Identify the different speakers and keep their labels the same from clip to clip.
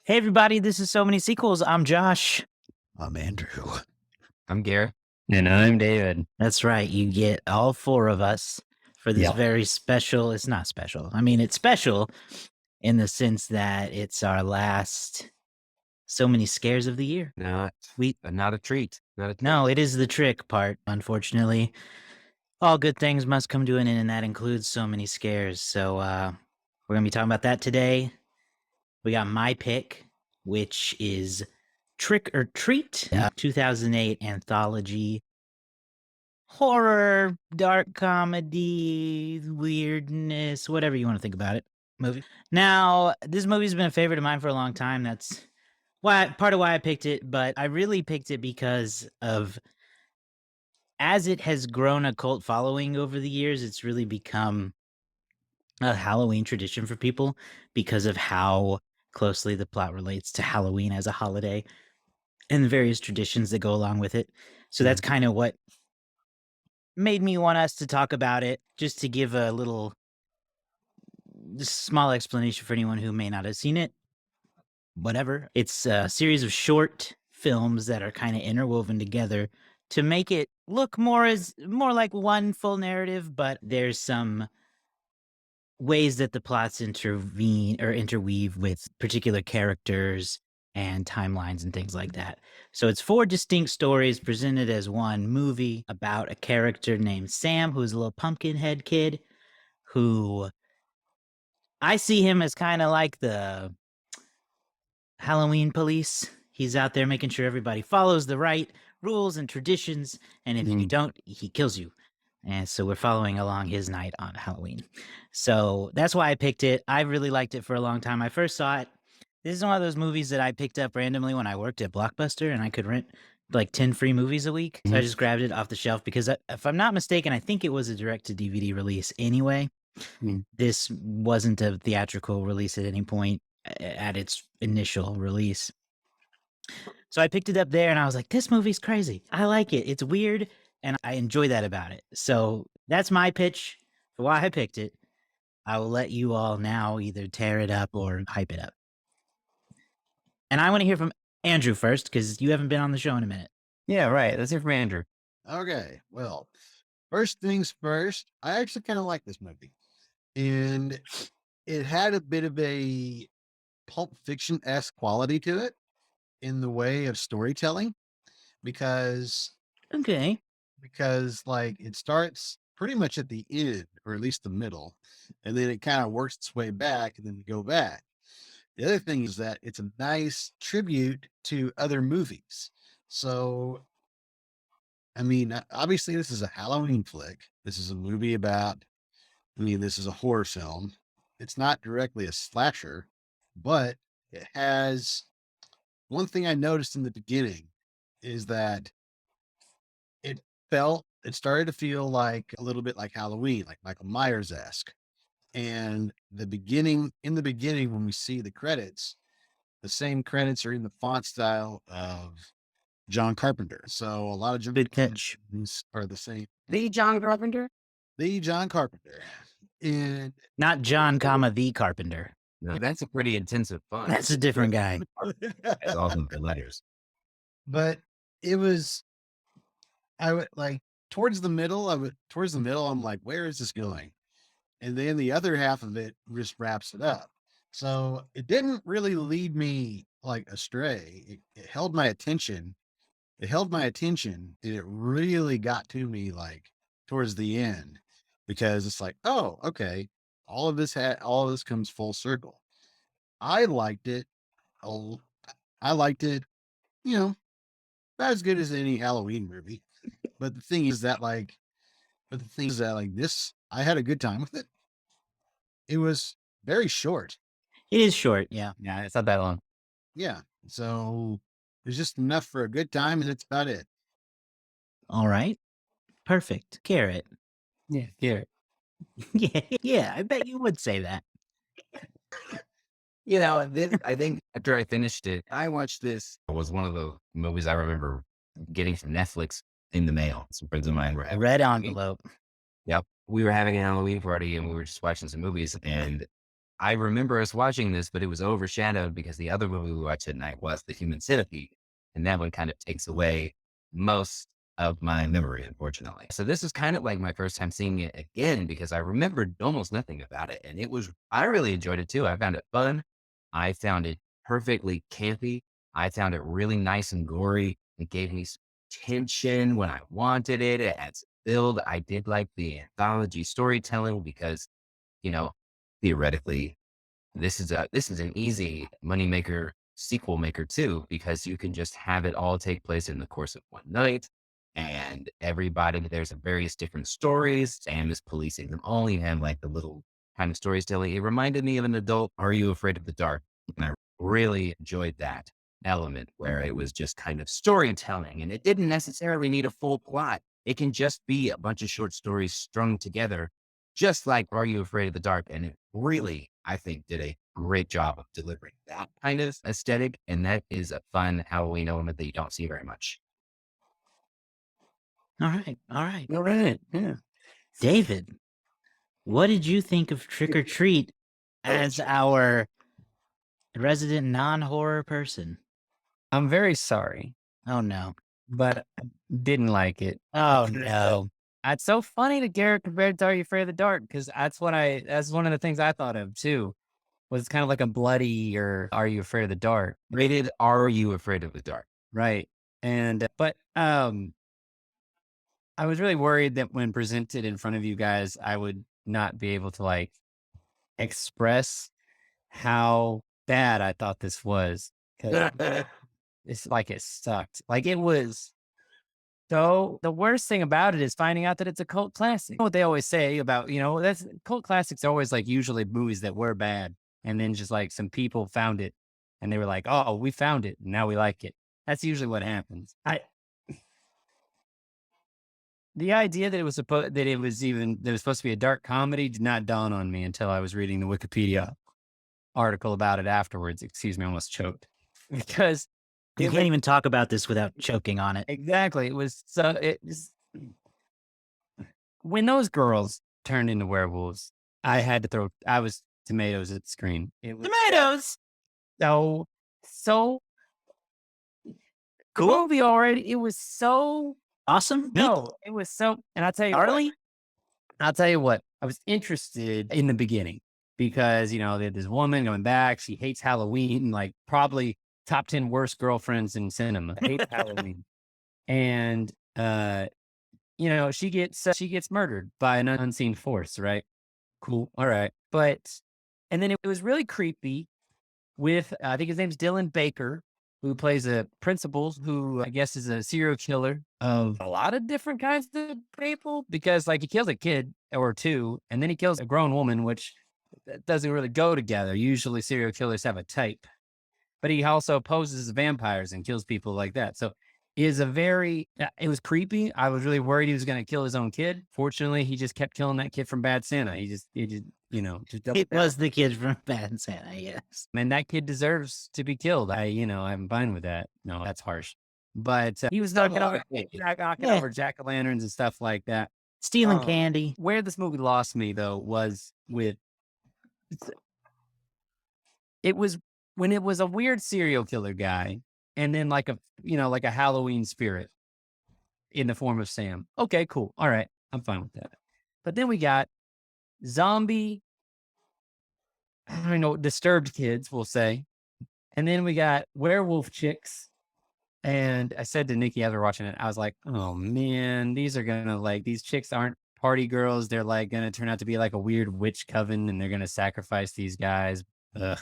Speaker 1: Hey, everybody, this is So Many Sequels. I'm Josh.
Speaker 2: I'm Andrew.
Speaker 3: I'm Garrett.
Speaker 4: And I'm David.
Speaker 1: That's right. You get all four of us for this
Speaker 4: Yep.
Speaker 1: very special. It's not special. I mean, it's special in the sense that it's our last So Many Scares of the year.
Speaker 3: Not a treat.
Speaker 1: No, it is the trick part, unfortunately. All good things must come to an end, and that includes So Many Scares. So we're going to be talking about that today. We got my pick, which is Trick or Treat, a 2008 anthology horror, dark comedy, weirdness, whatever you want to think about it, movie. Now, this movie's been a favorite of mine for a long time. That's part of why I picked it, but I really picked it because of as it has grown a cult following over the years, it's really become a Halloween tradition for people because of how closely the plot relates to Halloween as a holiday and the various traditions that go along with it. So that's kind of what made me want us to talk about it, just to give a little small explanation for anyone who may not have seen it. Whatever. It's a series of short films that are kind of interwoven together to make it look more like one full narrative, but there's some ways that the plots intervene or interweave with particular characters and timelines and things like that. So it's four distinct stories presented as one movie about a character named Sam, who's a little pumpkin head kid who I see him as kind of like the Halloween police. He's out there making sure everybody follows the right rules and traditions, and if you don't, he kills you. And so we're following along his night on Halloween. So that's why I picked it. I really liked it for a long time. I first saw it. This is one of those movies that I picked up randomly when I worked at Blockbuster, and I could rent like 10 free movies a week. So I just grabbed it off the shelf because if I'm not mistaken, I think it was a direct to DVD release anyway. This wasn't a theatrical release at any point at its initial release. So I picked it up there and I was like, this movie's crazy. I like it. It's weird and I enjoy that about it. So that's my pitch for why I picked it. I will let you all now either tear it up or hype it up. And I want to hear from Andrew first because you haven't been on the show in a minute.
Speaker 4: Yeah, right. Let's hear from Andrew.
Speaker 2: Okay, well, first things first, I actually kind of like this movie. And it had a bit of a Pulp Fiction-esque quality to it in the way of storytelling because like it starts pretty much at the end, or at least the middle, and then it kind of works its way back and then you go back. The other thing is that it's a nice tribute to other movies. So, I mean, obviously this is a Halloween flick. This is a movie this is a horror film. It's not directly a slasher, but it has one thing I noticed in the beginning is that it started to feel like a little bit like Halloween, like Michael Myers-esque. And in the beginning, when we see the credits, the same credits are in the font style of John Carpenter. So a lot of
Speaker 1: Good catch.
Speaker 2: are the same.
Speaker 3: The John Carpenter?
Speaker 2: The John Carpenter. And
Speaker 1: Not John, comma, the Carpenter.
Speaker 3: No, that's a pretty intensive fun.
Speaker 1: That's a different guy.
Speaker 3: That's awesome for letters.
Speaker 2: But it was, I would like towards the middle, I'm like, where is this going? And then the other half of it just wraps it up. So it didn't really lead me like astray. It held my attention. And it really got to me like towards the end because it's like, oh, okay. All of this comes full circle. I liked it. I liked it, you know, not as good as any Halloween movie. But the thing is that like this, I had a good time with it. It was very short.
Speaker 1: It is short, yeah.
Speaker 4: Yeah, it's not that long.
Speaker 2: Yeah. So it's just enough for a good time, and that's about it.
Speaker 1: All right. Perfect. Garrett.
Speaker 4: Yeah, Garrett.
Speaker 1: Yeah, I bet you would say that.
Speaker 3: I think after I finished it, I watched this. It was one of the movies I remember getting from Netflix in the mail. Some friends of mine were having
Speaker 1: Red envelope.
Speaker 3: Yep. We were having a Halloween party and we were just watching some movies. And I remember us watching this, but it was overshadowed because the other movie we watched at night was The Human Centipede. And that one kind of takes away most of my memory, unfortunately. So this is kind of like my first time seeing it again because I remembered almost nothing about it. And I really enjoyed it too. I found it fun. I found it perfectly campy. I found it really nice and gory. It gave me some tension when I wanted it. It had some build. I did like the anthology storytelling because, you know, theoretically, this is an easy moneymaker, sequel maker too, because you can just have it all take place in the course of one night. And there's various different stories. Sam is policing them all. You have like the little kind of stories telling. It reminded me of an adult Are You Afraid of the Dark? And I really enjoyed that element where it was just kind of storytelling and it didn't necessarily need a full plot. It can just be a bunch of short stories strung together, just like Are You Afraid of the Dark? And it really, I think, did a great job of delivering that kind of aesthetic. And that is a fun Halloween element that you don't see very much.
Speaker 1: All right. All right.
Speaker 4: All right. Yeah.
Speaker 1: David, what did you think of Trick or Treat as our resident non-horror person?
Speaker 4: I'm very sorry,
Speaker 1: Oh, no.
Speaker 4: but I didn't like it.
Speaker 1: Oh, no.
Speaker 4: It's so funny that Garrett compared to Are You Afraid of the Dark? Because that's one of the things I thought of too. Was kind of like a bloody or Are You Afraid of the Dark?
Speaker 3: Rated Are You Afraid of the Dark?
Speaker 4: Right. But I was really worried that when presented in front of you guys, I would not be able to like express how bad I thought this was. 'Cause it's like it sucked. Like it was. So the worst thing about it is finding out that it's a cult classic. You know what they always say about, that's cult classics are always like usually movies that were bad. And then just like some people found it and they were like, oh, we found it. And now we like it. That's usually what happens. The idea that it was supposed to be a dark comedy did not dawn on me until I was reading the Wikipedia article about it afterwards. Excuse me, I almost choked because
Speaker 1: You can't even talk about this without choking on it.
Speaker 4: exactly. It was when those girls turned into werewolves, I was tomatoes at the screen. It was
Speaker 1: Tomatoes!
Speaker 4: so the
Speaker 1: Cool?
Speaker 4: movie already, it was so,
Speaker 1: Awesome?
Speaker 4: no, it was so, and
Speaker 1: Gnarly?
Speaker 4: I'll tell you what, I was interested in the beginning because, they had this woman going back. She hates Halloween, like probably top 10 worst girlfriends in cinema. Hates Halloween. And, she gets murdered by an unseen force, right? Cool. All right. And then it was really creepy with, I think his name's Dylan Baker, who plays a principal who I guess is a serial killer of a lot of different kinds of people because like he kills a kid or two and then he kills a grown woman, which doesn't really go together. Usually serial killers have a type, but he also poses as vampires and kills people like that. So it was creepy. I was really worried he was going to kill his own kid. Fortunately, he just kept killing that kid from Bad Santa. He just doubled
Speaker 1: It
Speaker 4: down.
Speaker 1: was the kid from Bad Santa, yes.
Speaker 4: And that kid deserves to be killed. I'm fine with that. No, that's harsh. But he was knocking over jack-o'-lanterns and stuff like that.
Speaker 1: Stealing candy.
Speaker 4: Where this movie lost me though was when it was a weird serial killer guy and then like a Halloween spirit in the form of Sam. Okay, cool. All right. I'm fine with that. But then we got zombie, I don't know, disturbed kids, we'll say. And then we got werewolf chicks. And I said to Nikki as we're watching it, I was like, oh man, these chicks aren't party girls. They're like going to turn out to be like a weird witch coven and they're going to sacrifice these guys. Ugh,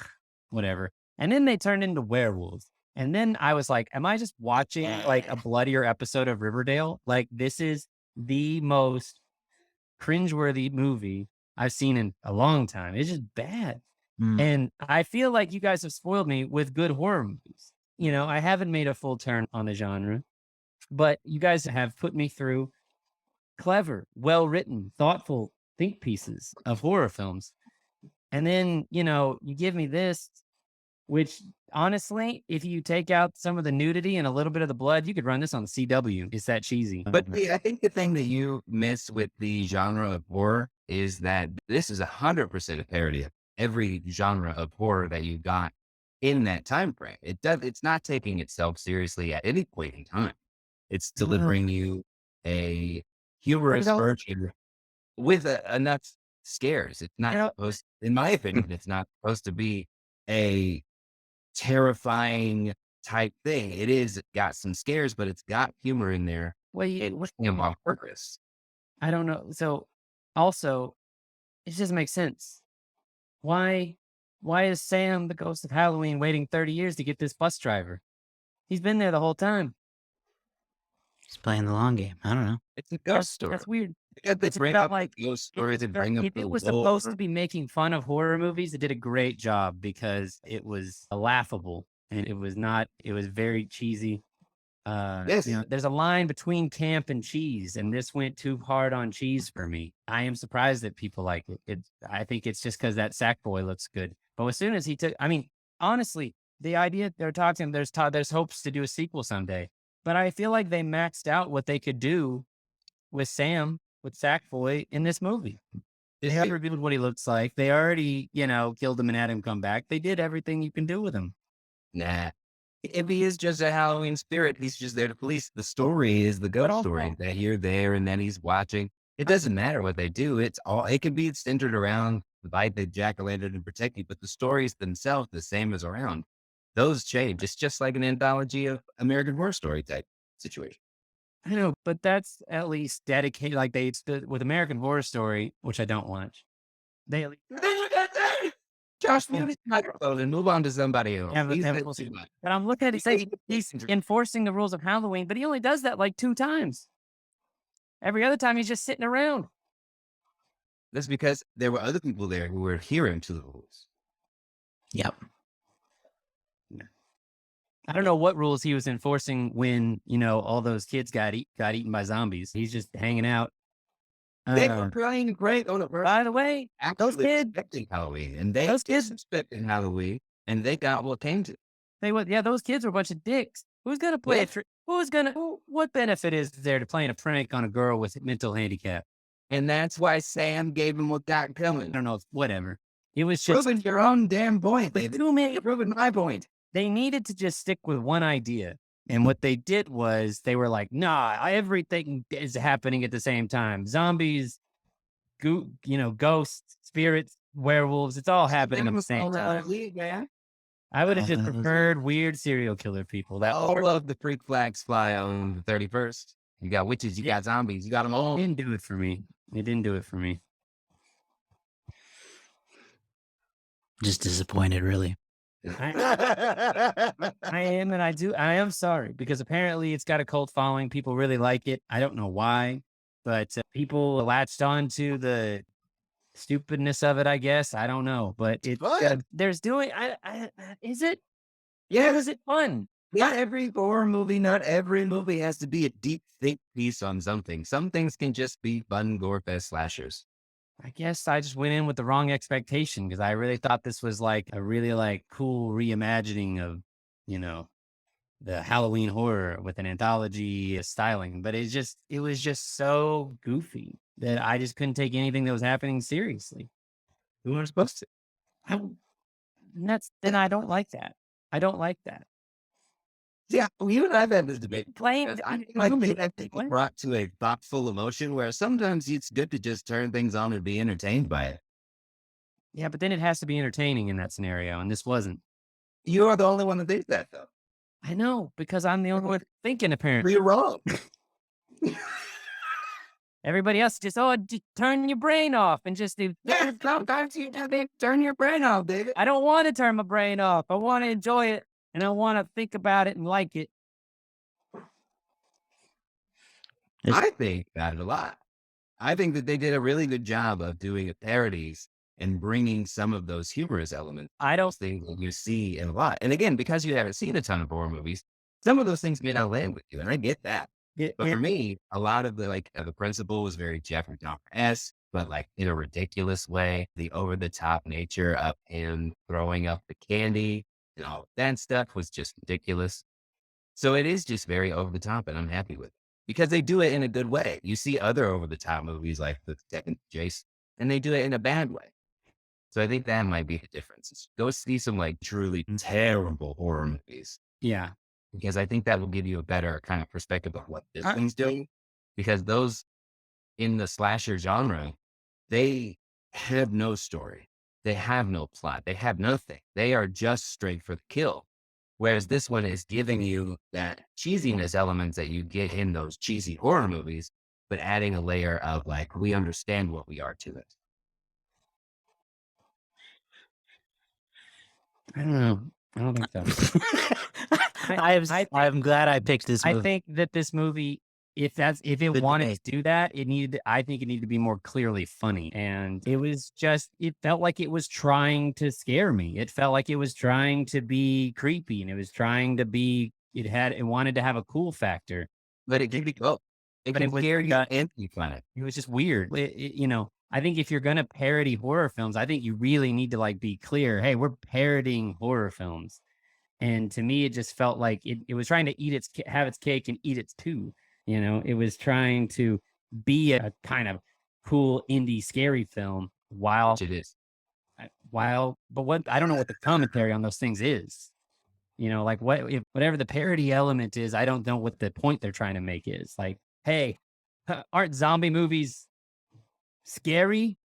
Speaker 4: whatever. And then they turned into werewolves. And then I was like, am I just watching like a bloodier episode of Riverdale? Like this is the most cringeworthy movie I've seen in a long time. It's just bad. And I feel like you guys have spoiled me with good horror movies. I haven't made a full turn on the genre, but you guys have put me through clever, well-written, thoughtful think pieces of horror films. And then, you give me this, which honestly, if you take out some of the nudity and a little bit of the blood, you could run this on the CW. It's that cheesy.
Speaker 3: But I think the thing that you miss with the genre of horror is that this is 100% a parody of every genre of horror that you got in that time frame. It's not taking itself seriously at any point in time. It's delivering you a humorous version with enough scares. It's not supposed, in my opinion, it's not supposed to be a terrifying type thing. It is got some scares, but it's got humor in there.
Speaker 4: Well,
Speaker 3: And with him on purpose.
Speaker 4: I don't know. So also, it doesn't make sense. Why is Sam the ghost of Halloween waiting 30 years to get this bus driver? He's been there the whole time.
Speaker 1: He's playing the long game. I don't know.
Speaker 3: It's a ghost story.
Speaker 4: That's weird.
Speaker 3: They
Speaker 4: It's
Speaker 3: bring
Speaker 4: about
Speaker 3: up
Speaker 4: like
Speaker 3: the ghost story to bring up
Speaker 4: if
Speaker 3: the
Speaker 4: it was
Speaker 3: lore.
Speaker 4: supposed to be making fun of horror movies, it did a great job because it was laughable and it was very cheesy.
Speaker 3: Yes.
Speaker 4: There's a line between camp and cheese, and this went too hard on cheese for me. I am surprised that people like it. I think it's just because that Sackboy looks good. But as soon as he took, I mean, honestly, the idea they're talking, there's hopes to do a sequel someday. But I feel like they maxed out what they could do with Sam, with Sackboy in this movie. They have revealed what he looks like. They already, killed him and had him come back. They did everything you can do with him.
Speaker 3: Nah. If he is just a Halloween spirit, he's just there to police. The story is the ghost story that you're there and then he's watching. It doesn't matter what they do. It can be centered around the bite that jack-o'-lantern and protect you, but the stories themselves, the same as around. Those change. It's just like an anthology of American Horror Story type situation.
Speaker 4: I know, but that's at least dedicated. Like with American Horror Story, which I don't watch. They at least
Speaker 3: Josh, move his microphone and move on to somebody else.
Speaker 4: have,
Speaker 3: He's
Speaker 4: have,
Speaker 3: been too much.
Speaker 4: but I'm looking at it. He's enforcing the rules of Halloween, but he only does that like 2 times. Every other time he's just sitting around.
Speaker 3: That's because there were other people there who were adhering to the rules.
Speaker 1: Yep.
Speaker 4: I don't know what rules he was enforcing when, all those kids got eaten by zombies. He's just hanging out.
Speaker 3: They were playing great on it.
Speaker 4: By the way, those kids
Speaker 3: expecting Halloween, and
Speaker 4: those kids
Speaker 3: expecting Halloween, and they got what came to.
Speaker 4: those kids were a bunch of dicks. Who's gonna play a trick? What benefit is there to playing a prank on a girl with mental handicap?
Speaker 3: And that's why Sam gave him what got
Speaker 4: I
Speaker 3: coming.
Speaker 4: don't know. Whatever. It was just
Speaker 3: Proving your own damn point, baby. You're proving my point.
Speaker 4: They needed to just stick with one idea. And what they did was they were like, nah, everything is happening at the same time. Zombies, ghosts, spirits, werewolves, it's all happening at the same time. I would have just preferred weird serial killer people.
Speaker 3: All of the freak flags fly on the 31st. You got witches, you got zombies, you got them all.
Speaker 4: It didn't do it for me. It didn't do it for me.
Speaker 1: Just disappointed, really.
Speaker 4: I am, and I am sorry because apparently it's got a cult following. People really like it. I don't know why, but people latched on to the stupidness of it, I guess. I don't know, but is it?
Speaker 3: Yeah.
Speaker 4: Is it fun?
Speaker 3: Not every horror movie, not every movie has to be a deep think piece on something. Some things can just be fun gore fest slashers.
Speaker 4: I guess I just went in with the wrong expectation because I really thought this was like a really cool reimagining of, the Halloween horror with an anthology styling. But it was just so goofy that I just couldn't take anything that was happening seriously.
Speaker 3: We weren't supposed to.
Speaker 4: Then I don't like that. I don't like that.
Speaker 3: Yeah, well, you and I've had this debate. I think
Speaker 4: What?
Speaker 3: brought to a thoughtful emotion where sometimes it's good to just turn things on and be entertained by it.
Speaker 4: Yeah, but then it has to be entertaining in that scenario, and this wasn't.
Speaker 3: You are the only one that thinks that, though.
Speaker 4: I know, because I'm the only one thinking, apparently.
Speaker 3: You're wrong.
Speaker 4: Everybody else just turn your brain off and just do.
Speaker 3: Yeah, sometimes you have to turn your brain off, David.
Speaker 4: I don't want to turn my brain off. I want to enjoy it, and I want to think about it and like it.
Speaker 3: I think about it a lot. I think that they did a really good job of doing parodies and bringing some of those humorous elements.
Speaker 4: I don't
Speaker 3: Things that you see in a lot. And again, because you haven't seen a ton of horror movies, some of those things may not land with you, and I get that. But for me, a lot of the the principle was very Jeffrey Dahmer-esque, but in a ridiculous way. The over-the-top nature of him throwing up the candy and all of that stuff was just ridiculous. So it is just very over the top, and I'm happy with it because they do it in a good way. You see other over the top movies like the second Jason, and they do it in a bad way. So I think that might be the difference. Go see some like truly terrible horror movies
Speaker 4: Yeah.
Speaker 3: because I think that will give you a better kind of perspective of what this
Speaker 4: I-
Speaker 3: one's doing. Because those in the slasher genre, they have no story. They have no plot. They have nothing. They are just straight for the kill. Whereas this one is giving you that cheesiness elements that you get in those cheesy horror movies, but adding a layer of like, we understand what we are to it.
Speaker 4: I don't know. I don't think so.
Speaker 1: I'm glad I picked this
Speaker 4: I
Speaker 1: movie.
Speaker 4: think that this movie, if it
Speaker 1: Good
Speaker 4: wanted
Speaker 1: debate.
Speaker 4: to do that, I think it needed to be more clearly funny. And it felt like it was trying to scare me. It felt like it was trying to be creepy, and it was trying to be, it wanted to have a cool factor.
Speaker 3: But it can be both. It
Speaker 4: But
Speaker 3: can
Speaker 4: it was-
Speaker 3: scare you and be fun.
Speaker 4: It was just weird. I think if you're going to parody horror films, I think you really need to like be clear. Hey, we're parodying horror films. And to me, it just felt like it was trying to have its cake and eat its too. It was trying to be a kind of cool indie scary film
Speaker 3: Which it is.
Speaker 4: but what, I don't know what the commentary on those things is. Like whatever the parody element is, I don't know what the point they're trying to make is. Like, hey, aren't zombie movies scary?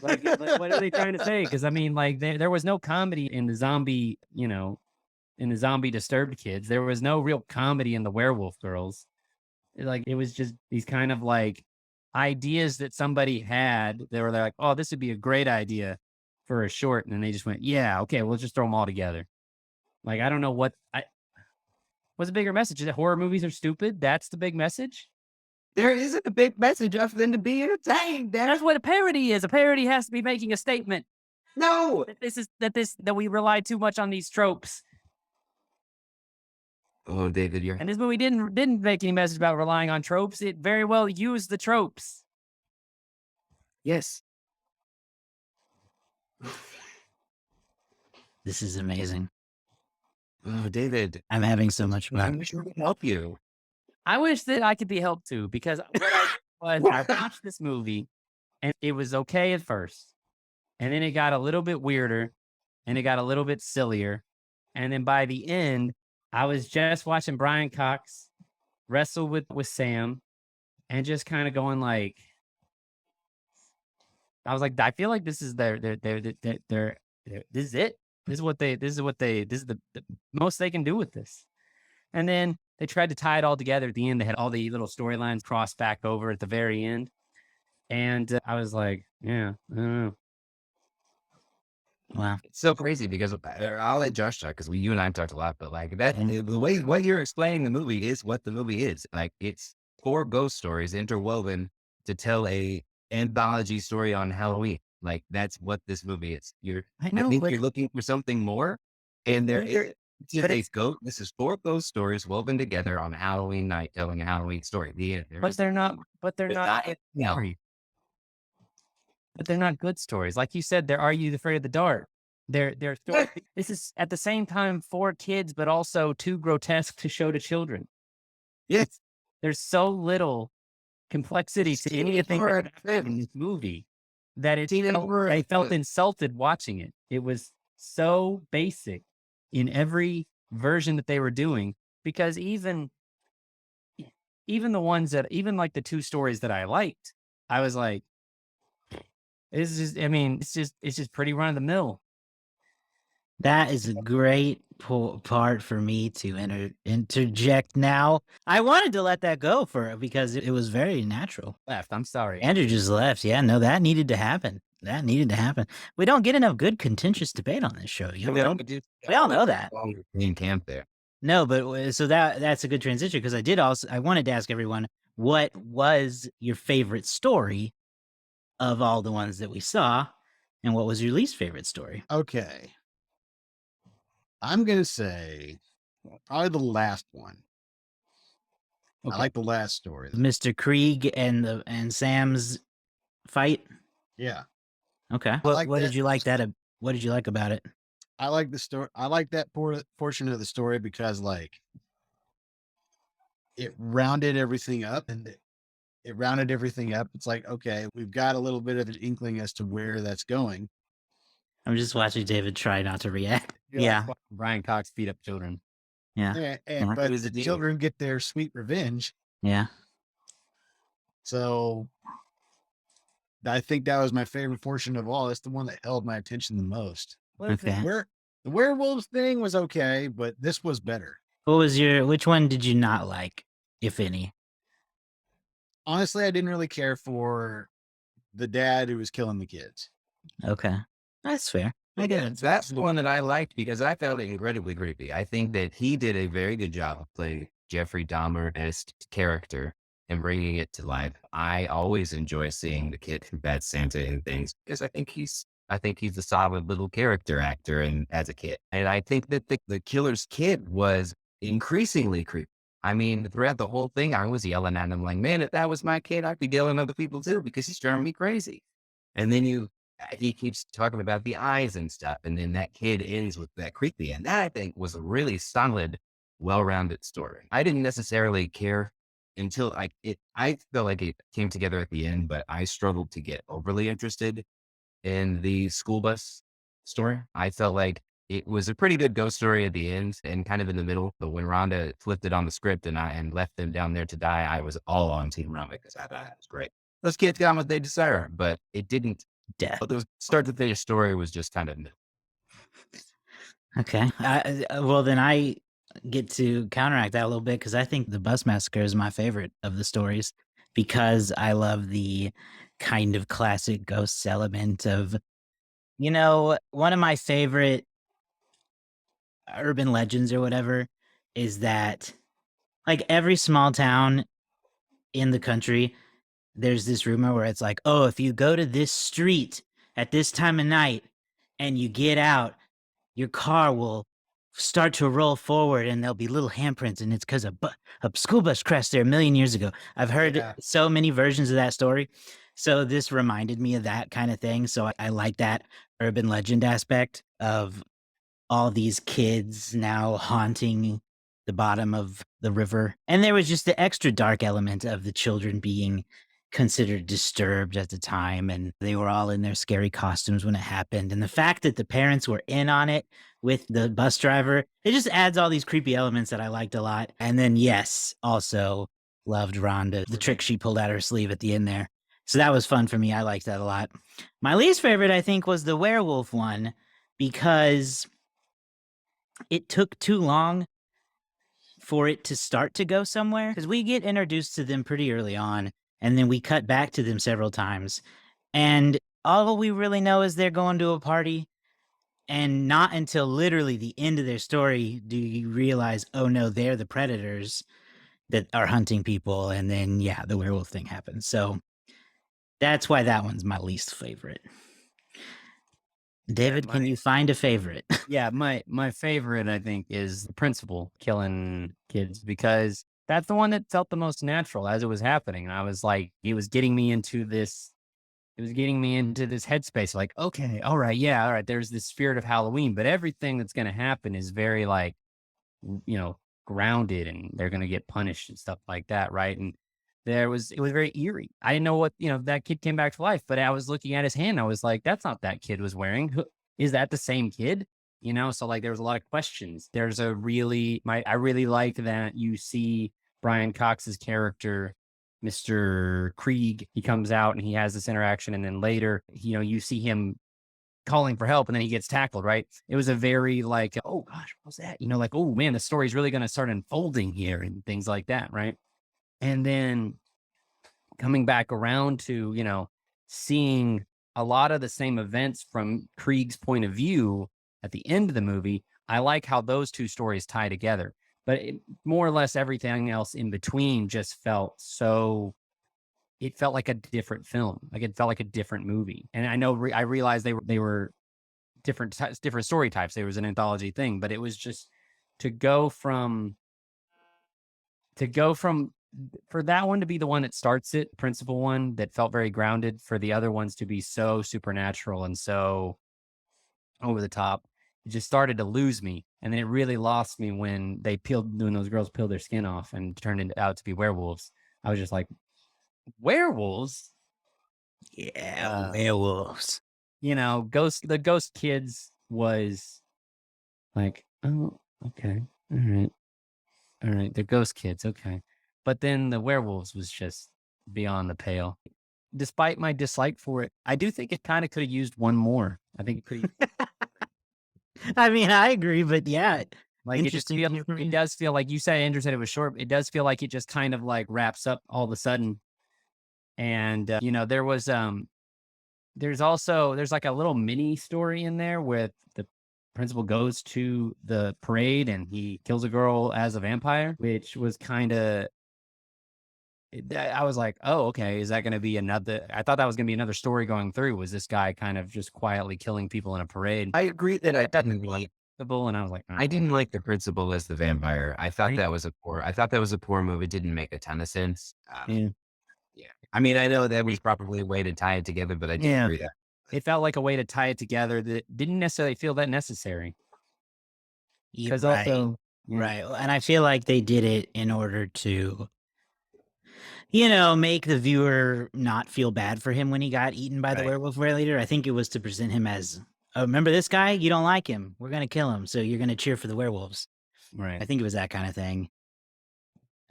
Speaker 4: Like, what are they trying to say? Because I mean, like there was no comedy in the zombie, in the zombie Disturbed kids. There was no real comedy in the Werewolf Girls. It was just these kind of like ideas that somebody had. They're like, oh, this would be a great idea for a short, and then they just went, yeah, okay, we'll just throw them all together. Like, I don't know what's the bigger message? Is that horror movies are stupid? That's the big message.
Speaker 3: There isn't a big message other than to be entertained.
Speaker 4: That's what a parody is. A parody has to be making a statement
Speaker 3: No.
Speaker 4: that we rely too much on these tropes.
Speaker 3: Oh, David,
Speaker 4: And this movie didn't make any message about relying on tropes. It very well used the tropes.
Speaker 3: yes.
Speaker 1: This is amazing.
Speaker 3: Oh, David,
Speaker 1: I'm having so much
Speaker 3: I
Speaker 1: fun.
Speaker 3: wish we could help you.
Speaker 4: I wish that I could be helped too, because I watched this movie and it was okay at first. And then it got a little bit weirder and it got a little bit sillier. And then by the end, I was just watching Brian Cox wrestle with Sam and just kind of going like, I was like, I feel like this is this is it. This is the most they can do with this. And then they tried to tie it all together at the end. They had all the little storylines crossed back over at the very end. And I was like, yeah, I don't know.
Speaker 1: Wow.
Speaker 3: It's so crazy because I'll let Josh talk because you and I have talked a lot, but like that, the way what you're explaining the movie is what the movie is. Like it's 4 ghost stories interwoven to tell a anthology story on Halloween. Like that's what this movie is.
Speaker 4: I
Speaker 3: I
Speaker 4: know,
Speaker 3: think
Speaker 4: but
Speaker 3: you're looking for something more, and there is. This is 4 ghost stories woven together on Halloween night, telling a Halloween story. The end.
Speaker 4: but they're not
Speaker 3: No.
Speaker 4: stories. But they're not good stories. Like you said, they're Are You Afraid of the Dark? They're this is at the same time 4 kids, but also too grotesque to show to children.
Speaker 3: Yes.
Speaker 4: There's so little complexity to anything that happened in this movie that I felt insulted watching it. It was so basic in every version that they were doing, because even the ones that, even like the 2 stories that I liked, I was like, it's just pretty run of the mill.
Speaker 1: That is a great part for me to interject now. I wanted to let that go because it was very natural.
Speaker 4: I'm sorry.
Speaker 1: Andrew just left. Yeah, no, that needed to happen. We don't get enough good contentious debate on this show. We all know that.
Speaker 3: In camp there.
Speaker 1: No, but so that's a good transition, because I wanted to ask everyone, what was your favorite story of all the ones that we saw, and what was your least favorite story?
Speaker 2: Okay. I'm going to say probably the last one.
Speaker 4: Okay.
Speaker 2: I like the last story.
Speaker 1: Mr. Krieg and Sam's fight.
Speaker 2: Yeah.
Speaker 1: Okay.
Speaker 2: like
Speaker 1: What
Speaker 2: that.
Speaker 1: did you like what did you like about it?
Speaker 2: I like the story. I like that portion of the story because like it rounded everything up It's like, okay, we've got a little bit of an inkling as to where that's going.
Speaker 1: I'm just watching David try not to react.
Speaker 4: You're
Speaker 1: Yeah.
Speaker 4: like, "Fuck, Brian Cox beat up children."
Speaker 1: Yeah.
Speaker 2: Yeah,
Speaker 1: Yeah.
Speaker 2: but
Speaker 3: was
Speaker 2: the
Speaker 3: a deal.
Speaker 2: children get their sweet revenge.
Speaker 1: Yeah.
Speaker 2: So I think that was my favorite portion of all. It's the one that held my attention the most.
Speaker 1: Okay.
Speaker 2: Where the werewolves thing was okay, but this was better.
Speaker 1: Which one did you not like, if any?
Speaker 2: Honestly, I didn't really care for the dad who was killing the kids.
Speaker 1: Okay. That's fair. I get it.
Speaker 3: That's the one that I liked because I felt it incredibly creepy. I think that he did a very good job of playing Jeffrey Dahmer-esque character and bringing it to life. I always enjoy seeing the kid from Bad Santa and things because I think he's a solid little character actor and as a kid. And I think that the killer's kid was increasingly creepy. I mean, throughout the whole thing, I was yelling at him like, man, if that was my kid, I'd be yelling at other people too because he's driving me crazy. And then he keeps talking about the eyes and stuff. And then that kid ends with that creepy. And that I think was a really solid, well-rounded story. I didn't necessarily care until I felt like it came together at the end, but I struggled to get overly interested in the school bus story. I felt like it was a pretty good ghost story at the end and kind of in the middle. But when Rhonda flipped it on the script and left them down there to die, I was all on Team Rhonda because I thought it was great. Those kids got what they desire, but it didn't.
Speaker 1: Death.
Speaker 3: But the start to finish story was just kind of
Speaker 1: Okay. Well, then I get to counteract that a little bit because I think the Bus Massacre is my favorite of the stories because I love the kind of classic ghosts element of, one of my favorite urban legends or whatever is that like every small town in the country, there's this rumor where it's like, oh, if you go to this street at this time of night and you get out, your car will start to roll forward and there'll be little handprints and it's because a school bus crashed there a million years ago. I've heard
Speaker 2: Yeah.
Speaker 1: so many versions of that story. So this reminded me of that kind of thing. So I like that urban legend aspect of all these kids now haunting the bottom of the river. And there was just the extra dark element of the children being considered disturbed at the time. And they were all in their scary costumes when it happened. And the fact that the parents were in on it with the bus driver, it just adds all these creepy elements that I liked a lot. And then, yes, also loved Rhonda, the trick she pulled out her sleeve at the end there. So that was fun for me. I liked that a lot. My least favorite, I think, was the werewolf one because it took too long for it to start to go somewhere because we get introduced to them pretty early on and then we cut back to them several times and all we really know is they're going to a party and not until literally the end of their story do you realize, oh no, they're the predators that are hunting people. And then the werewolf thing happens. So that's why that one's my least favorite. David, can you find a favorite?
Speaker 4: Yeah, my favorite, I think, is the principal killing kids because that's the one that felt the most natural as it was happening. And I was like, it was getting me into this headspace. Like, okay, all right, yeah, all right. There's this spirit of Halloween, but everything that's going to happen is very like, grounded, and they're going to get punished and stuff like that, right? And it was very eerie. I didn't know what, that kid came back to life, but I was looking at his hand. I was like, that's not that kid was wearing. Is that the same kid? So like there was a lot of questions. There's I really like that you see Brian Cox's character, Mr. Krieg. He comes out and he has this interaction. And then later, you see him calling for help and then he gets tackled, right? It was a very like, oh gosh, what was that? Like, oh man, the story's really going to start unfolding here and things like that, right? And then coming back around to, seeing a lot of the same events from Krieg's point of view at the end of the movie, I like how those two stories tie together. But more or less everything else in between just felt it felt like a different film. Like it felt like a different movie. And I know I realized they were different story types. There was an anthology thing, but it was just to go from for that one to be the one that starts it, principal one that felt very grounded, for the other ones to be so supernatural and so over the top. It just started to lose me. And then it really lost me when those girls peeled their skin off and turned out to be werewolves. I was just like, werewolves?
Speaker 1: Yeah, werewolves.
Speaker 4: the Ghost Kids was like, oh, okay, all right, they're Ghost Kids, okay. But then the werewolves was just beyond the pale. Despite my dislike for it, I do think it kind of could have used one more. I think it could have.
Speaker 1: I mean, I agree, but yeah,
Speaker 4: Like
Speaker 1: interesting.
Speaker 4: it does feel like you said. Andrew said it was short. It does feel like it just kind of like wraps up all of a sudden. And there was there's like a little mini story in there with the principal goes to the parade and he kills a girl as a vampire, which was kind of. I was like, oh, okay. Is that going to be another? I thought that was going to be another story going through. Was this guy kind of just quietly killing people in a parade?
Speaker 3: I agree that I didn't like.
Speaker 4: And I was like,
Speaker 3: I didn't like the principal as the vampire. I thought that was a poor move. It didn't make a ton of sense.
Speaker 4: Yeah.
Speaker 3: Yeah. I mean, I know that was probably a way to tie it together, but I didn't agree that.
Speaker 4: It felt like a way to tie it together that didn't necessarily feel that necessary. Because also,
Speaker 1: right. And I feel like they did it in order to, make the viewer not feel bad for him when he got eaten by the werewolf later. I think it was to present him as, oh, remember this guy? You don't like him. We're going to kill him. So you're going to cheer for the werewolves.
Speaker 4: Right.
Speaker 1: I think it was that kind of thing.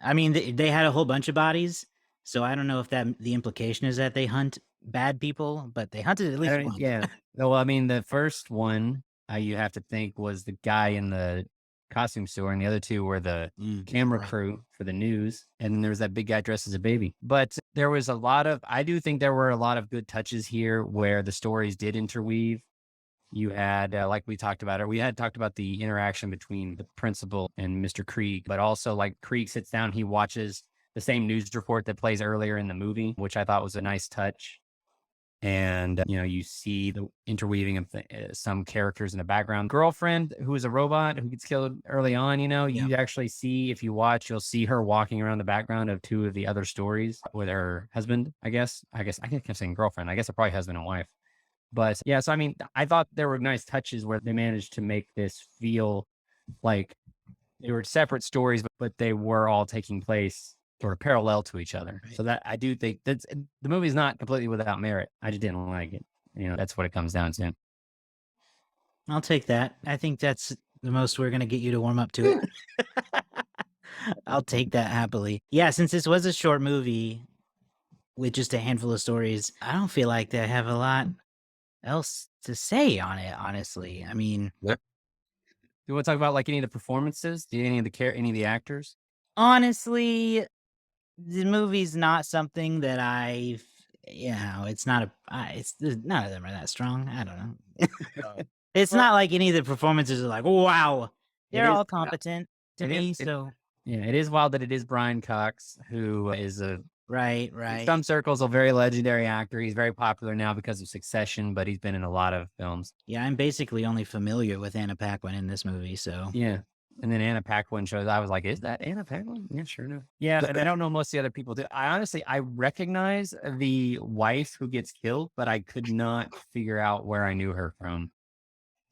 Speaker 1: I mean, they had a whole bunch of bodies. So I don't know if the implication is that they hunt bad people, but they hunted at least one.
Speaker 4: Yeah. Well, I mean, the first one you have to think was the guy in the costume store, and the other two were the camera crew for the news. And then there was that big guy dressed as a baby. But there was I do think there were a lot of good touches here where the stories did interweave. You had, like we had talked about the interaction between the principal and Mr. Krieg, but also like Krieg sits down, he watches the same news report that plays earlier in the movie, which I thought was a nice touch. And, you see the interweaving of some characters in the background. Girlfriend, who is a robot, who gets killed early on, you actually see, if you watch, you'll see her walking around the background of two of the other stories with her husband, I guess. I kept saying girlfriend. I guess they're probably husband and wife. But yeah, so I mean, I thought there were nice touches where they managed to make this feel like they were separate stories, but they were all taking place sort of parallel to each other. Right. So that I do think the movie's not completely without merit. I just didn't like it. That's what it comes down to.
Speaker 1: I'll take that. I think that's the most we're going to get you to warm up to it. I'll take that happily. Yeah, since this was a short movie with just a handful of stories, I don't feel like they have a lot else to say on it, honestly. I mean,
Speaker 4: do you want to talk about like any of the performances? Any of the actors?
Speaker 1: Honestly, the movie's not something that it's not none of them are that strong. I don't know. It's not like any of the performances are like, wow, they're all competent to me.
Speaker 4: It is wild that it is Brian Cox, who is
Speaker 1: right.
Speaker 4: In some circles, a very legendary actor. He's very popular now because of Succession, but he's been in a lot of films.
Speaker 1: Yeah, I'm basically only familiar with Anna Paquin in this movie, so.
Speaker 4: Yeah. And then Anna Paquin shows. I was like, is that Anna Paquin? Yeah, sure enough. Yeah, and I don't know most of the other people do. I recognize the wife who gets killed, but I could not figure out where I knew her from.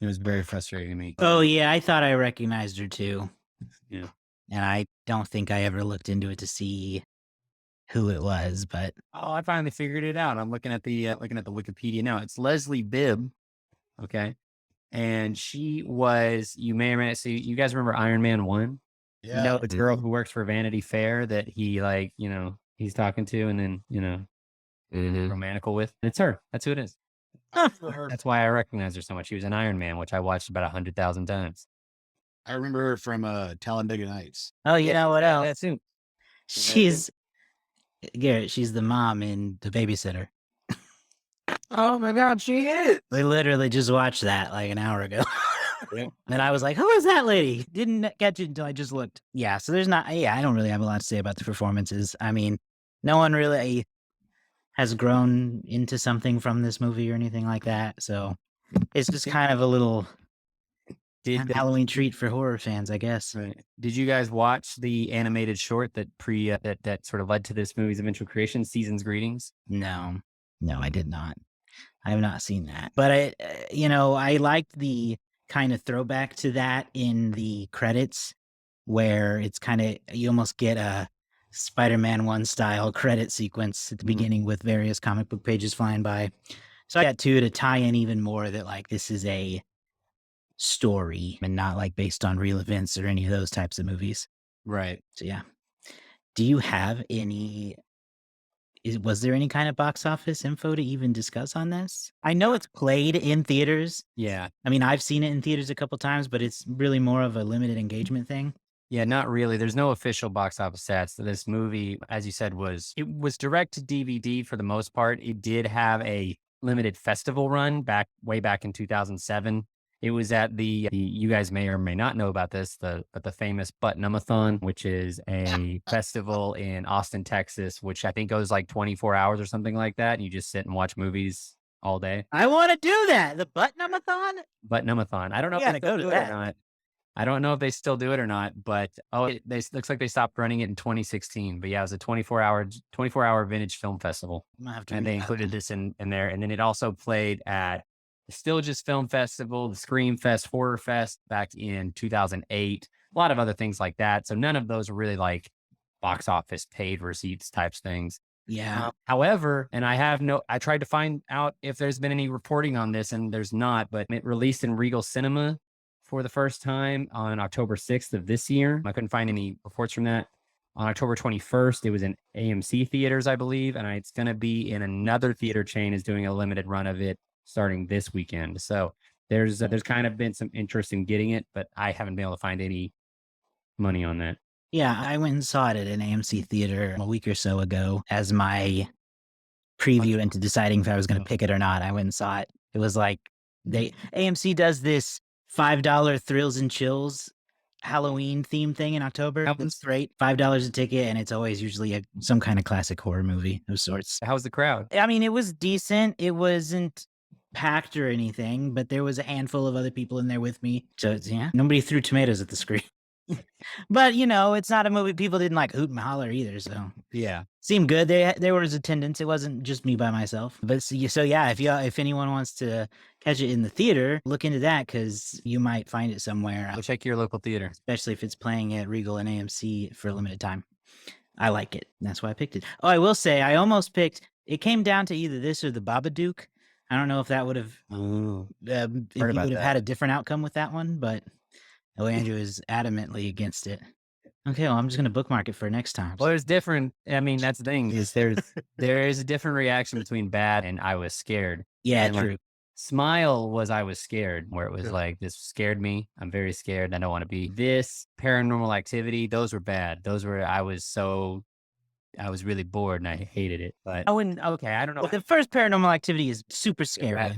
Speaker 4: It was very frustrating to me.
Speaker 1: Oh, yeah, I thought I recognized her too.
Speaker 4: Yeah.
Speaker 1: And I don't think I ever looked into it to see who it was, but
Speaker 4: I finally figured it out. I'm looking at the Wikipedia now. It's Leslie Bibb. Okay. And she was, you may or may not see, you guys remember Iron Man 1?
Speaker 2: Yeah.
Speaker 4: The girl who works for Vanity Fair that he he's talking to and then, romantical with. And it's her. That's who it is. That's why I recognize her so much. She was in Iron Man, which I watched about 100,000 times.
Speaker 2: I remember her from Talladega Nights.
Speaker 1: Oh, you know what else?
Speaker 4: That's soon.
Speaker 1: She's Garrett. She's the mom in The Babysitter.
Speaker 3: Oh my God, she is.
Speaker 1: We literally just watched that like an hour ago. And I was like, who is that lady? Didn't catch it until I just looked. Yeah, so I don't really have a lot to say about the performances. I mean, no one really has grown into something from this movie or anything like that. So it's just kind of a little Halloween treat for horror fans, I guess.
Speaker 4: Right. Did you guys watch the animated short that that sort of led to this movie's eventual creation, Season's Greetings?
Speaker 1: No, I did not. I have not seen that. But I liked the kind of throwback to that in the credits where it's kind of, you almost get a Spider-Man 1 style credit sequence at the beginning with various comic book pages flying by. So I got two to tie in even more that like this is a story and not like based on real events or any of those types of movies.
Speaker 4: Right.
Speaker 1: So yeah. Do you have was there any kind of box office info to even discuss on this? I know it's played in theaters.
Speaker 4: Yeah.
Speaker 1: I mean, I've seen it in theaters a couple times, but it's really more of a limited engagement thing.
Speaker 4: Yeah, not really. There's no official box office stats. This movie, as you said, was direct to DVD for the most part. It did have a limited festival run way back in 2007. It was at you guys may or may not know about this, but the famous Butt-Numb-a-thon, which is a festival in Austin, Texas, which I think goes like 24 hours or something like that. And you just sit and watch movies all day.
Speaker 1: I want to do that. The Butt-Numb-a-thon?
Speaker 4: Butt-Numb-a-thon. I don't know if
Speaker 1: Yeah,
Speaker 4: they
Speaker 1: go to
Speaker 4: do it
Speaker 1: that.
Speaker 4: or not. I don't know if they still do it or not, but looks like they stopped running it in 2016. But yeah, it was a 24-hour vintage film festival,
Speaker 1: I'm gonna have to
Speaker 4: and
Speaker 1: read
Speaker 4: they
Speaker 1: that.
Speaker 4: included this in there. And then it also played at the Stilgis Film Festival, the Scream Fest, Horror Fest back in 2008. A lot of other things like that. So none of those were really like box office paid receipts types things.
Speaker 1: Yeah.
Speaker 4: However, and I tried to find out if there's been any reporting on this, and there's not, but it released in Regal Cinema for the first time on October 6th of this year. I couldn't find any reports from that. On October 21st, it was in AMC theaters, I believe, and it's going to be in another theater chain is doing a limited run of it starting this weekend. So there's kind of been some interest in getting it, but I haven't been able to find any money on that.
Speaker 1: Yeah, I went and saw it at an AMC theater a week or so ago as my preview into deciding if I was going to pick it or not. I went and saw it. It was like AMC does this $5 Thrills and Chills Halloween theme thing in October. It's great. $5 a ticket, and it's always usually some kind of classic horror movie of sorts.
Speaker 4: How's the crowd?
Speaker 1: I mean, it was decent. It wasn't packed or anything, but there was a handful of other people in there with me. So yeah, nobody threw tomatoes at the screen. But it's not a movie people didn't like hoot and holler either. So
Speaker 4: Yeah.
Speaker 1: seemed good. There was attendance. It wasn't just me by myself. But so yeah, if anyone wants to catch it in the theater, look into that because you might find it somewhere.
Speaker 4: Go check your local theater,
Speaker 1: especially if it's playing at Regal and AMC for a limited time. I like it. That's why I picked it. Oh, I will say I almost picked. It came down to either this or the Babadook. I don't know if that would have if you would have had a different outcome with that one, but Andrew is adamantly against it. Okay, well, I'm just gonna bookmark it for next time.
Speaker 4: Well, there's different. I mean, that's the thing is there is a different reaction between bad and I was scared.
Speaker 1: Yeah,
Speaker 4: and
Speaker 1: true.
Speaker 4: Smile was I was scared, where it was like this scared me. I'm very scared. I don't want to be. This Paranormal Activity, those were bad. Those were I was really bored and I hated it. But I wouldn't. Okay, I don't know.
Speaker 1: Well, the first Paranormal Activity is super scary.
Speaker 3: It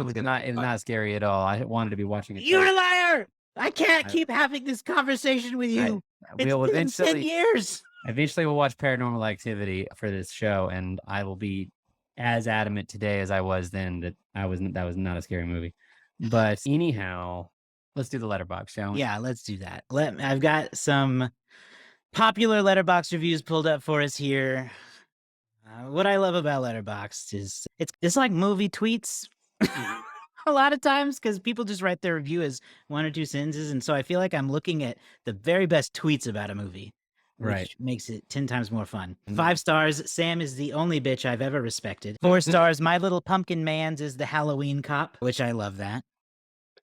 Speaker 3: was
Speaker 4: not scary at all. I wanted to be watching it.
Speaker 1: You're a liar. I can't keep having this conversation with you. It's been 10 years.
Speaker 4: Eventually, we'll watch Paranormal Activity for this show, and I will be as adamant today as I was then that that was not a scary movie. But anyhow, let's do the Letterboxd, shall we?
Speaker 1: Yeah, let's do that. I've got some popular Letterboxd reviews pulled up for us here. What I love about Letterboxd is it's like movie tweets. A lot of times because people just write their review as one or two sentences. And so I feel like I'm looking at the very best tweets about a movie, which makes it 10 times more fun. 5 stars, Sam is the only bitch I've ever respected. 4 stars, My Little Pumpkin Man's is the Halloween cop, which I love that.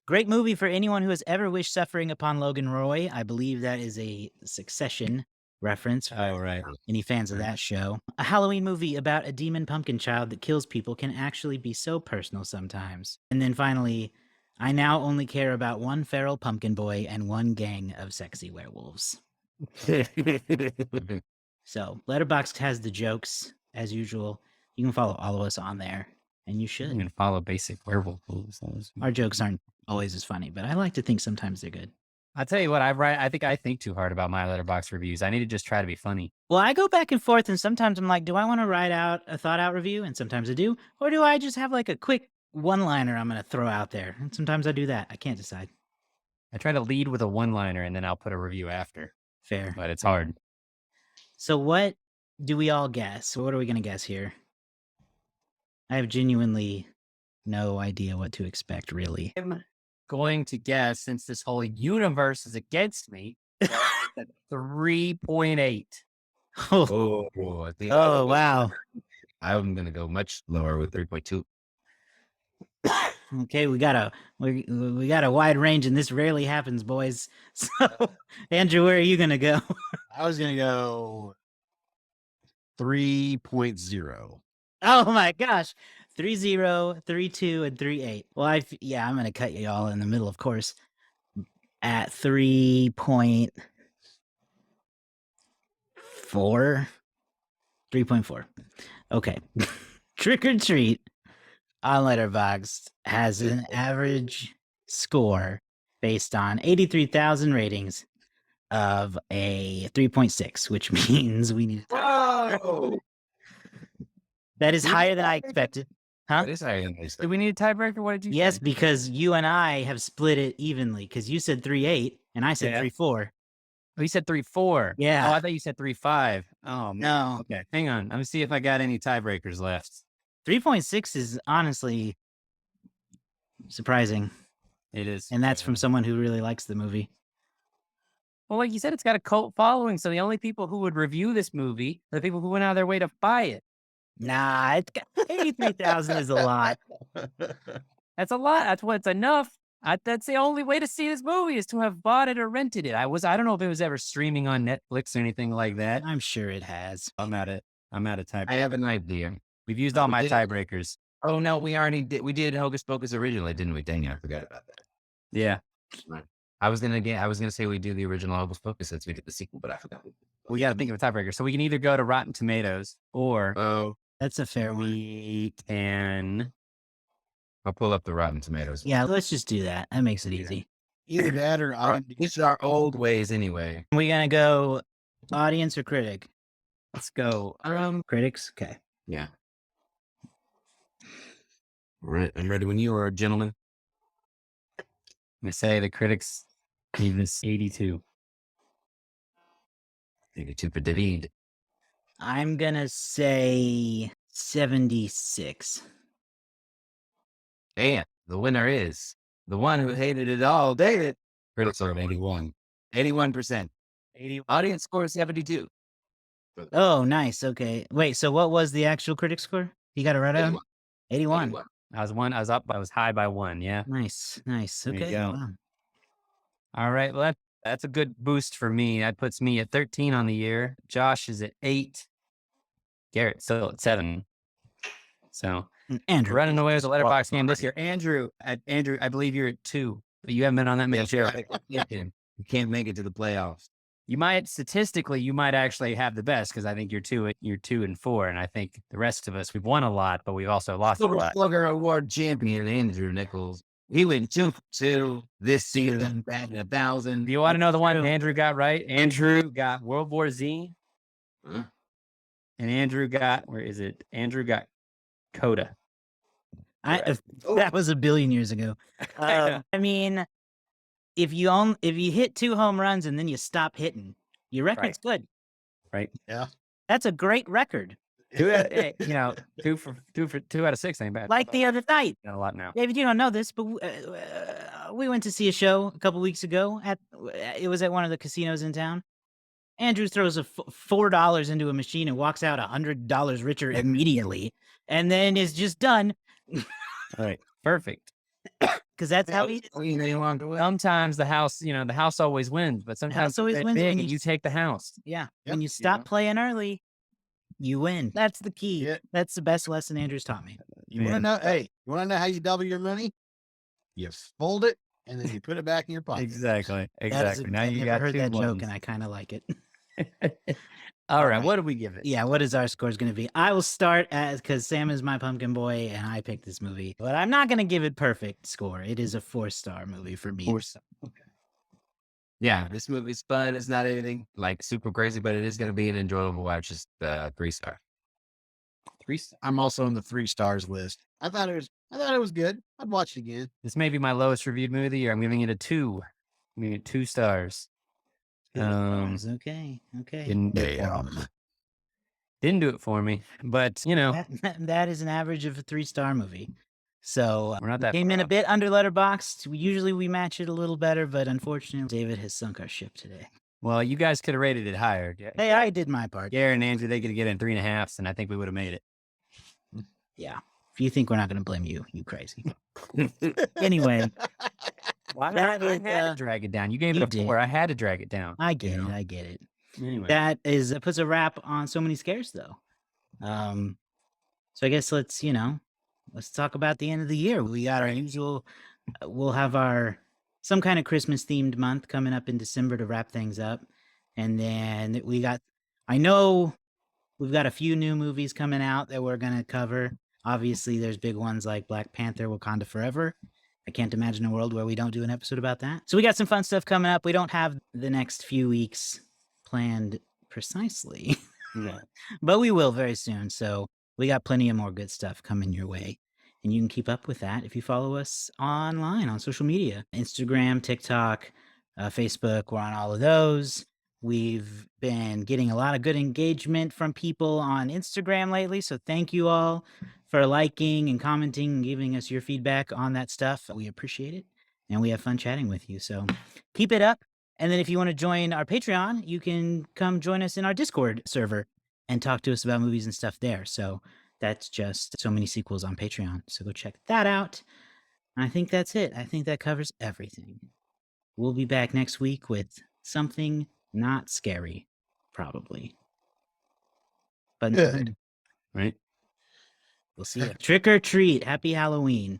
Speaker 1: Great movie for anyone who has ever wished suffering upon Logan Roy. I believe that is a Succession reference.
Speaker 4: Oh, right.
Speaker 1: Any fans of that show? A Halloween movie about a demon pumpkin child that kills people can actually be so personal sometimes. And then finally, I now only care about one feral pumpkin boy and one gang of sexy werewolves. So Letterboxd has the jokes as usual. You can follow all of us on there, and you should.
Speaker 4: You can follow basic werewolf rules.
Speaker 1: Our jokes aren't always as funny, but I like to think sometimes they're good.
Speaker 4: I'll tell you what, I think I think too hard about my Letterboxd reviews. I need to just try to be funny.
Speaker 1: Well, I go back and forth, and sometimes I'm like, do I want to write out a thought-out review? And sometimes I do. Or do I just have like a quick one-liner I'm going to throw out there? And sometimes I do that. I can't decide.
Speaker 4: I try to lead with a one-liner, and then I'll put a review after.
Speaker 1: Fair.
Speaker 4: But it's hard.
Speaker 1: So what do we all guess? What are we going to guess here? I have genuinely no idea what to expect, really.
Speaker 4: I'm going to guess, since this whole universe is against me, 3.8.
Speaker 1: Oh, wow.
Speaker 3: I'm going to go much lower with 3.2.
Speaker 1: Okay, we got a wide range, and this rarely happens, boys. So, Andrew, where are you gonna go?
Speaker 2: I was gonna go 3.0.
Speaker 1: Oh my gosh. 3-0, 3-2, and 3-8. Well, I'm gonna cut you all in the middle, of course. At 3.4. 3.4. Okay. Trick or Treat on Letterboxd has an average score based on 83,000 ratings of a 3.6, which means we need
Speaker 3: Whoa!
Speaker 1: that is higher than I expected. Huh?
Speaker 3: That is higher than I
Speaker 4: Do
Speaker 3: expected.
Speaker 4: we need a tiebreaker? What did you
Speaker 1: Yes,
Speaker 4: say?
Speaker 1: because you and I have split it evenly because you said 3-8 and I said
Speaker 4: Yeah.
Speaker 1: 3-4.
Speaker 4: Oh, you said 3-4.
Speaker 1: Yeah.
Speaker 4: Oh, I thought you said 3-5. Oh, man.
Speaker 1: No.
Speaker 4: Okay, hang on. Let me see if I got any tiebreakers left.
Speaker 1: 3.6 is honestly surprising.
Speaker 4: It is.
Speaker 1: And that's from someone who really likes the movie.
Speaker 4: Well, like you said, it's got a cult following. So the only people who would review this movie are the people who went out of their way to buy it.
Speaker 1: Nah, 83,000 is a lot.
Speaker 4: That's a lot. That's what's enough. That's the only way to see this movie is to have bought it or rented it. I don't know if it was ever streaming on Netflix or anything like that.
Speaker 1: I'm sure it has.
Speaker 4: I'm out of time.
Speaker 3: I have an idea.
Speaker 4: We've used all
Speaker 3: we
Speaker 4: my
Speaker 3: did it.
Speaker 4: tiebreakers.
Speaker 3: Oh no, we already did. We did Hocus Pocus originally, didn't we? Dang it, I forgot about that.
Speaker 4: Yeah.
Speaker 3: I was gonna say we do the original Hocus Pocus since we did the sequel, but I forgot.
Speaker 4: We got to think of a tiebreaker. So we can either go to Rotten Tomatoes or
Speaker 3: Oh,
Speaker 1: That's a fair one.
Speaker 4: we can.
Speaker 3: I'll pull up the Rotten Tomatoes.
Speaker 1: Yeah, let's just do that. That makes it
Speaker 3: Yeah.
Speaker 1: easy.
Speaker 2: Either that or
Speaker 3: These are our old ways anyway.
Speaker 1: We gonna go audience or critic?
Speaker 4: Let's go.
Speaker 1: Critics? Okay.
Speaker 3: Yeah. Right, I'm ready when you are, gentlemen.
Speaker 4: I'm gonna say the critics gave this 82.
Speaker 3: 82 for David.
Speaker 1: I'm gonna say 76.
Speaker 3: And the winner is the one who hated it all, David. Critics are at 81. 81%.
Speaker 4: 80.
Speaker 3: Audience score is 72.
Speaker 1: Oh, nice. Okay. Wait, so what was the actual critic score? You got it right out? 81.
Speaker 3: 81.
Speaker 4: I was up. I was high by 1. Yeah.
Speaker 1: Nice. Nice.
Speaker 4: There you
Speaker 1: Okay.
Speaker 4: go.
Speaker 1: Wow.
Speaker 4: All right. Well, that's a good boost for me. That puts me at 13 on the year. Josh is at 8. Garrett still at 7. So
Speaker 1: Andrew.
Speaker 4: running away with the letterbox game this year. Andrew, I believe you're at 2. But you haven't been on that many shows.
Speaker 3: You can't make it to the playoffs.
Speaker 4: You might statistically, you might actually have the best because I think you're 2 and 4, and I think the rest of us we've won a lot, but we've also lost a lot.
Speaker 3: Slugger Award champion Andrew Nichols. He went 2-2 this season, batting 1,000.
Speaker 4: Do you want to know the one Andrew got right? Andrew got World War Z,
Speaker 3: Huh?
Speaker 4: and Andrew got Andrew got Coda.
Speaker 1: That was a billion years ago. I mean, if you hit 2 home runs and then you stop hitting, your record's good.
Speaker 4: Right?
Speaker 2: Yeah.
Speaker 1: That's a great record.
Speaker 4: 2 out of 6 ain't bad.
Speaker 1: Like the other night.
Speaker 4: Got a lot now.
Speaker 1: David, you don't know this, but we went to see a show a couple weeks ago. It was at one of the casinos in town. Andrew throws $4 into a machine and walks out $100 richer immediately, and then is just done.
Speaker 4: All right, perfect.
Speaker 1: Because that's how he.
Speaker 4: Sometimes the house always wins, but sometimes
Speaker 1: house always
Speaker 4: it's
Speaker 1: wins
Speaker 4: big
Speaker 1: when
Speaker 4: and you take the house.
Speaker 1: Yeah,
Speaker 2: Yep.
Speaker 1: when you stop playing early, you win. That's the key.
Speaker 2: Yeah.
Speaker 1: That's the best lesson Andrew's taught me.
Speaker 2: You want to know? Hey, you want to know how you double your money? You fold it and then you put it back in your pocket.
Speaker 4: Exactly.
Speaker 1: Now
Speaker 4: Now you
Speaker 1: I've
Speaker 4: got
Speaker 1: heard
Speaker 4: 2
Speaker 1: that joke,
Speaker 4: ones.
Speaker 1: and I kind of like it.
Speaker 4: All right, what do we give it?
Speaker 1: Yeah, what is our scores going to be? I will start because Sam is my pumpkin boy, and I picked this movie, but I'm not going to give it perfect score. It is a 4-star movie for me.
Speaker 3: Yeah, this movie's fun. It's not anything like super crazy, but it is going to be an enjoyable watch. Just 3-star.
Speaker 4: 3.
Speaker 2: I'm also on the 3 stars list. I thought it was good. I'd watch it again.
Speaker 4: This may be my lowest reviewed movie of the year. I'm giving it a 2. I'm giving it 2 stars.
Speaker 1: Okay.
Speaker 4: Didn't do it for me, but
Speaker 1: That is an average of a 3-star movie. So
Speaker 4: We're not that
Speaker 1: came
Speaker 4: far
Speaker 1: in a
Speaker 4: off.
Speaker 1: bit under Letterboxd. Usually we match it a little better, but unfortunately, David has sunk our ship today.
Speaker 4: well, you guys could have rated it higher.
Speaker 1: Hey, I did my part.
Speaker 4: Garrett and Andrew, they could have get in 3.5s, and I think we would have made it.
Speaker 1: Yeah. If you think we're not going to blame you, you crazy. Anyway,
Speaker 4: Well, I
Speaker 1: that
Speaker 4: had
Speaker 1: is,
Speaker 4: to drag it down. You gave
Speaker 1: you
Speaker 4: it a 4.
Speaker 1: did.
Speaker 4: I had to drag it down.
Speaker 1: I get
Speaker 4: you
Speaker 1: it.
Speaker 4: know?
Speaker 1: I get it.
Speaker 4: Anyway,
Speaker 1: That puts a wrap on So Many Scares, though. So I guess let's talk about the end of the year. We got our usual. We'll have some kind of Christmas themed month coming up in December to wrap things up, and then we got. I know we've got a few new movies coming out that we're gonna cover. Obviously, there's big ones like Black Panther: Wakanda Forever. I can't imagine a world where we don't do an episode about that. So we got some fun stuff coming up. We don't have the next few weeks planned precisely,
Speaker 4: yeah.
Speaker 1: but we will very soon. So we got plenty of more good stuff coming your way. And you can keep up with that if you follow us online on social media, Instagram, TikTok, Facebook. We're on all of those. We've been getting a lot of good engagement from people on Instagram lately. So thank you all for liking and commenting and giving us your feedback on that stuff. We appreciate it. And we have fun chatting with you. So keep it up. And then if you want to join our Patreon, you can come join us in our Discord server and talk to us about movies and stuff there. So that's just So Many Sequels on Patreon. So go check that out. I think that's it. I think that covers everything. We'll be back next week with something not scary, probably. But
Speaker 2: Good.
Speaker 4: Right.
Speaker 1: we'll see you. Trick or treat. Happy Halloween.